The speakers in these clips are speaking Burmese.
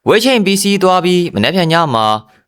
ဝဲချိန် PC သွားပြီးမနေ့ပြန်ညမှာ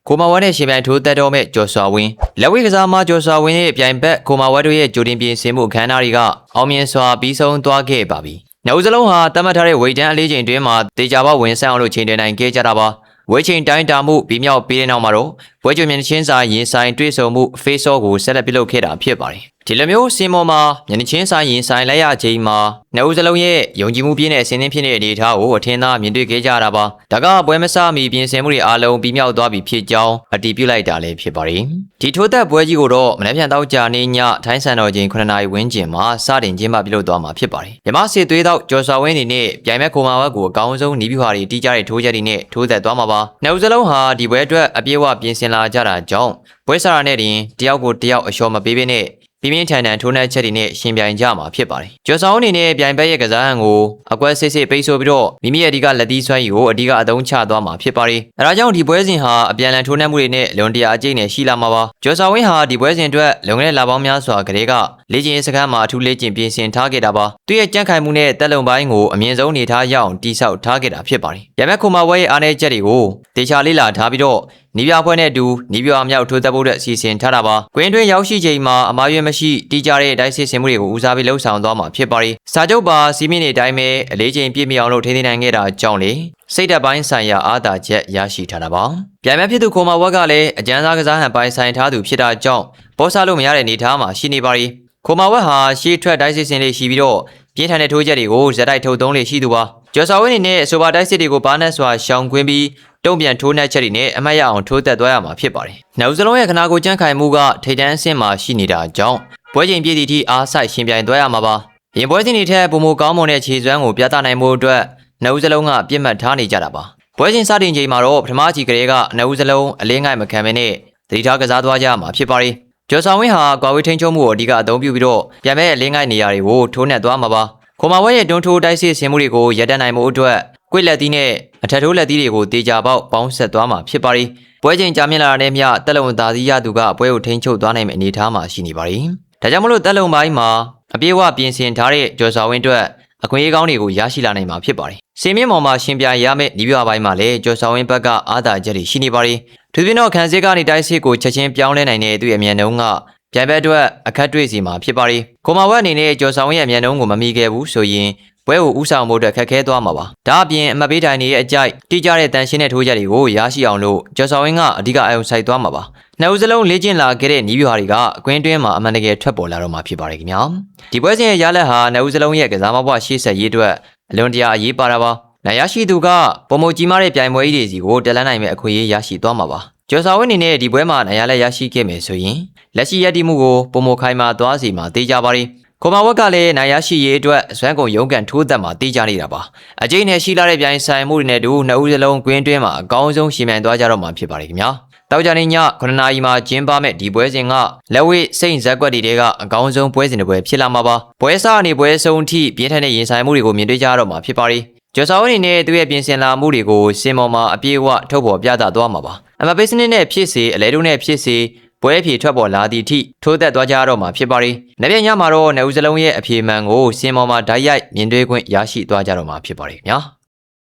ကိုမာဝါနဲ့ရှင်ပြိုင်ထိုးသက်တော်မဲ့ကျော်စွာဝင်းလက်ဝဲကစားမှာကျော်စွာဝင်းရဲ့ပြိုင်ဘက်ကိုမာဝါတို့ရဲ့ဂျိုတင်ပြင်ဆင်မှုအခမ်းအနားတွေကအောင်မြင်စွာပြီးဆုံးသွားခဲ့ပါပြီ။နောက်စလုံးဟာတတ်မှတ်ထားတဲ့ဝေတန်းအလေးချိန်တွင်မှာတေချာပေါဝင်ဆန်းအောင်လို့ချိန်တင်နိုင်ခဲ့ကြတာပါ။ဝဲချိန်တိုင်းတာမှုပြီးမြောက်ပြီးတဲ့နောက်မှာတော့ဝဲကြွမြင်ချင်းစာရင်ဆိုင်တွေ့ဆုံမှု Facebook ကိုဆက်လက်ပြုလုပ်ခဲ့တာဖြစ်ပါတယ်။ဒီလိုမျိုးစင်မော်မှာမျက်နှာချင်းဆိုင်ရင်ဆိုင်လိုက်ရချိန်မှာနောက်စလုံးရဲ့ယုံကြည်မှုပြည့်နဲ့အစဉ်သင်းဖြစ်တဲ့အနေအထားကိုအထင်သာမြင်တွေ့ခဲ့ကြတာပါ။ဒါကပွဲမစမီပြင်ဆင်မှုတွေအားလုံးပြီးမြောက်သွားပြီဖြစ်ကြောင်းအတည်ပြုလိုက်တာလည်းဖြစ်ပါတယ်။ဒီထိုးသက်ပွဲကြီးကိုတော့မနေ့ပြန်တောက်ကြနေညထိုင်းစံတော်ချိန်9နာရီဝန်းကျင်မှာစတင်ကျင်းပပြုလုပ်သွားမှာဖြစ်ပါတယ်။မြမစစ်သွေးတော့ကျော်စွာဝင်းအနေနဲ့ပြိုင်မဲ့ခိုမာဝက်ကိုအကောင်းဆုံးနီးပြူဟာတွေတီးကြတဲ့ထိုးချက်တွေနဲ့ထိုးသက်သွားမှာပါ။နောက်စလုံးဟာဒီပွဲအတွက်အပြည့်အဝပြင်ဆင်လာကြတာကြောင့်ပွဲစားရနဲ့တင်တယောက်ကိုတယောက်အလျှော်မပေးဘဲနဲ့ပြင်းပြင်းထန်ထန်ထိုးနှက်ချက်တွေနဲ့ရှင်ပြိုင်ကြမှာဖြစ်ပါတယ်။ကျော်ဆောင်အနေနဲ့ပြိုင်ဘက်ရဲ့ကစားဟန်ကိုအကွက်စစ်စစ်ပိတ်ဆို့ပြီးတော့မိမိရဲ့အဓိကလက်သီးဆွဲရီကိုအဓိကအသုံးချသွားမှာဖြစ်ပါတယ်။အဲဒါကြောင့်ဒီပွဲစဉ်ဟာအပြန်အလှန်ထိုးနှက်မှုတွေနဲ့လွန်တရာအကျိတ်နဲ့ရှိလာမှာပါ။ကျော်ဆောင်ဝင်းဟာဒီပွဲစဉ်အတွက်လုံခဲ့တဲ့လာပေါင်းများစွာကလေးကလေ့ကျင့်ရေးစခန်းမှာအထူးလေ့ကျင့်ပြင်ဆင်ထားခဲ့တာပါ။သူ့ရဲ့ကြံ့ခိုင်မှုနဲ့တက်လုံပိုင်းကိုအမြင့်ဆုံးနေထားရအောင်တိဆောက်ထားခဲ့တာဖြစ်ပါတယ်။ရမက်ခိုမာဝဲရဲ့အားနည်းချက်တွေကိုတေချာလေးလာထားပြီးတော့နီးပြဖွဲ့နဲ့အတူနီးပြအမြောက်ထိုးသက်ဖို့အတွက်စီစဉ်ထားတာပါ။ကွင်းတွင်းရောက်ရှိချိန်မှာအမားရွေးမရှိတီးကြတဲ့တိုက်စစ်ဆင်မှုတွေကိုဦးစားပေးလှုပ်ဆောင်သွားမှာဖြစ်ပါတယ်။စာချုပ်ပါစီးမင်းတွေတိုင်းပဲအလေးချိန်ပြည့်မြောက်လို့ထိန်းသိမ်းနိုင်ခဲ့တာကြောင့်လေစိတ်ဓာတ်ပိုင်းဆိုင်ရာအားသာချက်ရရှိထားတာပါ။ပြိုင်မဲ့ဖြစ်သူခိုမာဝက်ကလည်းအကျန်းစားကစားဟန်ပိုင်းဆိုင်ထားသူဖြစ်တာကြောင့်ပေါ်စားလို့မရတဲ့အနေအထားမှာရှိနေပါရီ။ခိုမာဝက်ဟာရှေ့ထွက်တိုက်စစ်ဆင်လေးရှိပြီးတော့ပြင်းထန်တဲ့ထိုးချက်တွေကိုဇက်တိုက်ထုတ်သုံးလေးရှိသူပါ။ကျော်စွာဝင်းအနေနဲ့အဆိုပါတိုက်စစ်တွေကိုဘာနဲ့စွာရှောင်ကွင်းပြီးတုံ့ပြန်ထိုးနှက်ချက်တွေနဲ့အမှတ်ရအောင်ထိုးသက်သွားရမှာဖြစ်ပါတယ်။နောက်စလုံးရဲ့ခနာကိုကြန့်ခိုင်မှုကထိပ်တန်းအဆင့်မှာရှိနေတာကြောင့်ပွဲချိန်ပြည့်သည့်အထိအားဆိုင်ရှင်ပြိုင်သွားရမှာပါ။ရင်ပွဲစဉ်တွေထက်ပုံမကောင်းမွန်တဲ့ခြေစွမ်းကိုပြသနိုင်မှုအတွက်နောက်စလုံးကပြစ်မှတ်ထားနေကြတာပါ။ပွဲစဉ်စတင်ချိန်မှာတော့ပထမချီကလေးကနောက်စလုံးအလင်းငိုက်မခံမနဲ့သတိထားကစားသွားကြမှာဖြစ်ပါတယ်။ကျော်ဆောင်ဝင်းဟာကွာဝေးထိန်ချုံမှုကိုအဓိကအသုံးပြုပြီးတော့ပြန်မဲ့အလင်းငိုက်နေရာတွေကိုထိုးနှက်သွားမှာပါ။ခိုမာဝဲရဲ့တွန်းထိုးတိုက်စစ်ဆင်မှုတွေကိုရပ်တန့်နိုင်မှုအတွက်ကွေ့လက်သီးနဲ့အထက်ထိုးလက်သီးတွေကိုတေချာပေါက်ပေါင်းဆက်သွားမှာဖြစ်ပါတယ်။ပွဲချိန်ကြာမြင့်လာတဲ့မြတက်လုံသားသီးရသူကပွဲကိုထိန်းချုပ်သွားနိုင်မယ့်အနေအထားမှာရှိနေပါတယ်။ဒါကြောင့်မလို့တက်လုံပိုင်းမှာအပြေးအဝပြင်ဆင်ထားတဲ့ကျော်စွာဝင်းအတွက်အခွင့်အရေးကောင်းတွေကိုရရှိလာနိုင်မှာဖြစ်ပါတယ်။စင်မြင့်ပေါ်မှာရှင်ပြိုင်ရမယ့်ဒီပြပိုင်းမှာလည်းကျော်စွာဝင်းဘက်ကအားသာချက်တွေရှိနေပါတယ်။သူပြင်းတော့ခန်းစစ်ကနေတိုက်စစ်ကိုချက်ချင်းပြောင်းလဲနိုင်တဲ့သူ့ရဲ့အမြန်နှုန်းကပြိုင်ဘက်အတွက်အခက်တွေ့စီမှာဖြစ်ပါတယ်။ခိုမာဝက်အနေနဲ့ကျော်စွာဝင်းရဲ့အမြန်နှုန်းကိုမမီခဲ့ဘူးဆိုရင်ပွဲကိုဥဆောင်ဖို့အတွက်ခက်ခဲသွားမှာပါ။ဒါအပြင်အမတ်ပေးတိုင်တွေရဲ့အကြိုက်တိကျတဲ့တန်ရှင်းတဲ့ထိုးချက်တွေကိုရရှိအောင်လို့ကျော်စွာဝင်းကအဓိကအယုံဆိုင်သွားမှာပါ။နှစ်ဦးစလုံးလေ့ကျင့်လာခဲ့တဲ့နီးပြဟာတွေကအကွင်းတွင်းမှာအမှန်တကယ်ထွက်ပေါ်လာတော့မှာဖြစ်ပါတယ်ခင်ဗျာ။ဒီပွဲစဉ်ရဲ့ရလဒ်ဟာနှစ်ဦးစလုံးရဲ့ကစားမဘွားရှေ့ဆက်ရေးအတွက်အလွန်တရာအရေးပါတာပါ။နိုင်ရရှိသူကပုံမကြီးမားတဲ့ပြိုင်ပွဲကြီးတွေစီကိုတက်လှမ်းနိုင်မဲ့အခွင့်အရေးရရှိသွားမှာပါ။ကျော်စွာဝင်းအနေနဲ့ဒီပွဲမှာနိုင်ရလက်ရရှိခဲ့မယ်ဆိုရင်လက်ရှိရည်တည်မှုကိုပုံမခိုင်မာသွားစီမှာတေးကြပါရီ။ခိုမာဝက်ကလည်းနိုင်ရရှိရေးအတွက်ဇွမ်းကုန်ရုံးကန်ထိုးသက်မှာတေးကြနေတာပါ။အကျိနဲ့ရှိလာတဲ့ပြိုင်ဆိုင်မှုတွေနဲ့တူနှစ်ဦးစလုံးကွင်းတွင်းမှာအကောင်းဆုံးရှင်ပြိုင်သွားကြတော့မှာဖြစ်ပါတယ်ခင်ဗျာ။တောက်ကြနေည9နာရီမှာကျင်းပမဲ့ဒီပွဲစဉ်ကလက်ဝဲစိတ်ဇက်ကွက်တွေကအကောင်းဆုံးပွဲစဉ်တစ်ပွဲဖြစ်လာမှာပါ။ပွဲစားအနေပွဲဆုံးအထိပြင်းထန်တဲ့ရင်ဆိုင်မှုတွေကိုမြင်တွေ့ကြတော့မှာဖြစ်ပါတယ်။ကျော်စွာဝင်းအနေနဲ့သူ့ရဲ့ပြင်ဆင်လာမှုတွေကိုစင်ပေါ်မှာအပြည့်အဝထုတ်ဖော်ပြသသွားမှာပါ။အမပေးစနစ်နဲ့ဖြစ်စေအလဲတုံးနဲ့ဖြစ်စေပွဲအဖြေထွက်ပေါ်လာသည့်အထိထိုးသက်သွားကြတော့မှာဖြစ်ပါတယ်။နောက်ပြန်ညမှာတော့နှစ်ဦးစလုံးရဲ့အဖြေမှန်ကိုစင်ပေါ်မှာဓာတ်ရိုက်မြင်တွေ့ခွင့်ရရှိသွားကြတော့မှာဖြစ်ပါတယ်ခင်ဗျာ။